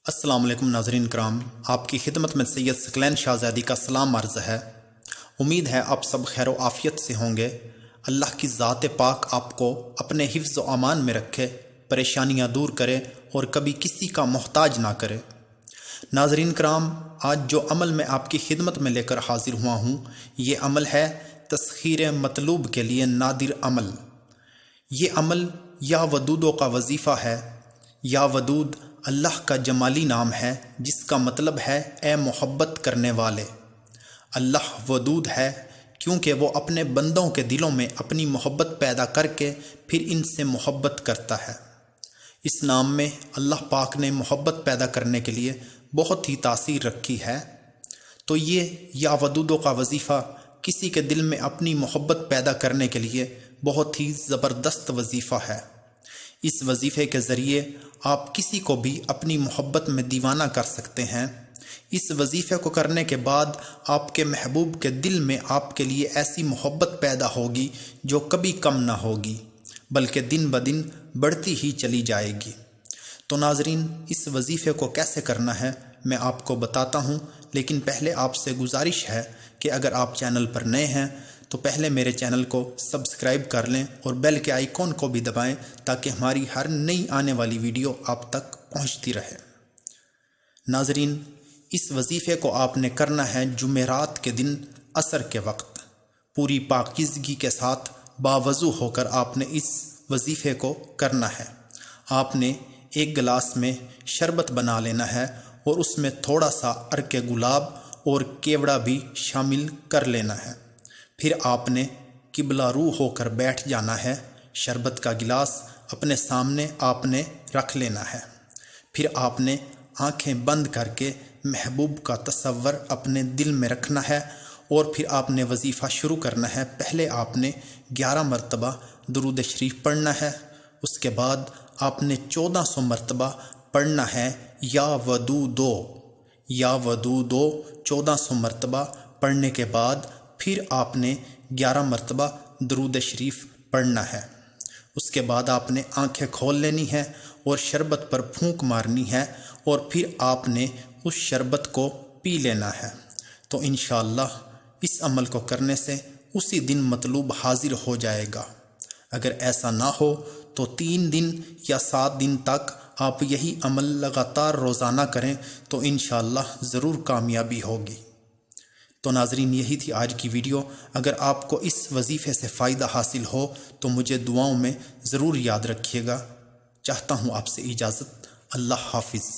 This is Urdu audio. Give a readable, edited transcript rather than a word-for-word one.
السلام علیکم ناظرین کرام، آپ کی خدمت میں سید ثقلین شاہزادی کا سلام عرض ہے۔ امید ہے آپ سب خیر و عافیت سے ہوں گے۔ اللہ کی ذات پاک آپ کو اپنے حفظ و امان میں رکھے، پریشانیاں دور کرے اور کبھی کسی کا محتاج نہ کرے۔ ناظرین کرام، آج جو عمل میں آپ کی خدمت میں لے کر حاضر ہوا ہوں، یہ عمل ہے تسخیر مطلوب کے لیے نادر عمل۔ یہ عمل یا ودودوں کا وظیفہ ہے۔ یا ودود اللہ کا جمالی نام ہے جس کا مطلب ہے اے محبت کرنے والے۔ اللہ ودود ہے کیونکہ وہ اپنے بندوں کے دلوں میں اپنی محبت پیدا کر کے پھر ان سے محبت کرتا ہے۔ اس نام میں اللہ پاک نے محبت پیدا کرنے کے لیے بہت ہی تاثیر رکھی ہے۔ تو یہ یا ودودوں کا وظیفہ کسی کے دل میں اپنی محبت پیدا کرنے کے لیے بہت ہی زبردست وظیفہ ہے۔ اس وظیفے کے ذریعے آپ کسی کو بھی اپنی محبت میں دیوانہ کر سکتے ہیں۔ اس وظیفے کو کرنے کے بعد آپ کے محبوب کے دل میں آپ کے لیے ایسی محبت پیدا ہوگی جو کبھی کم نہ ہوگی، بلکہ دن بدن بڑھتی ہی چلی جائے گی۔ تو ناظرین، اس وظیفے کو کیسے کرنا ہے میں آپ کو بتاتا ہوں، لیکن پہلے آپ سے گزارش ہے کہ اگر آپ چینل پر نئے ہیں تو پہلے میرے چینل کو سبسکرائب کر لیں اور بیل کے آئیکن کو بھی دبائیں تاکہ ہماری ہر نئی آنے والی ویڈیو آپ تک پہنچتی رہے۔ ناظرین، اس وظیفے کو آپ نے کرنا ہے جمعرات کے دن عصر کے وقت۔ پوری پاکیزگی کے ساتھ باوضو ہو کر آپ نے اس وظیفے کو کرنا ہے۔ آپ نے ایک گلاس میں شربت بنا لینا ہے اور اس میں تھوڑا سا عرق گلاب اور کیوڑا بھی شامل کر لینا ہے۔ پھر آپ نے قبلہ رو ہو کر بیٹھ جانا ہے۔ شربت کا گلاس اپنے سامنے آپ نے رکھ لینا ہے۔ پھر آپ نے آنکھیں بند کر کے محبوب کا تصور اپنے دل میں رکھنا ہے اور پھر آپ نے وظیفہ شروع کرنا ہے۔ پہلے آپ نے 11 مرتبہ درود شریف پڑھنا ہے، اس کے بعد آپ نے 1400 مرتبہ پڑھنا ہے یا ودودو۔ یا ودودو 1400 مرتبہ پڑھنے کے بعد پھر آپ نے 11 مرتبہ درود شریف پڑھنا ہے۔ اس کے بعد آپ نے آنکھیں کھول لینی ہے اور شربت پر پھونک مارنی ہے اور پھر آپ نے اس شربت کو پی لینا ہے۔ تو انشاءاللہ اس عمل کو کرنے سے اسی دن مطلوب حاضر ہو جائے گا۔ اگر ایسا نہ ہو تو 3 دن یا 7 دن تک آپ یہی عمل لگاتار روزانہ کریں تو انشاءاللہ ضرور کامیابی ہوگی۔ تو ناظرین، یہی تھی آج کی ویڈیو۔ اگر آپ کو اس وظیفے سے فائدہ حاصل ہو تو مجھے دعاؤں میں ضرور یاد رکھیے گا۔ چاہتا ہوں آپ سے اجازت۔ اللہ حافظ۔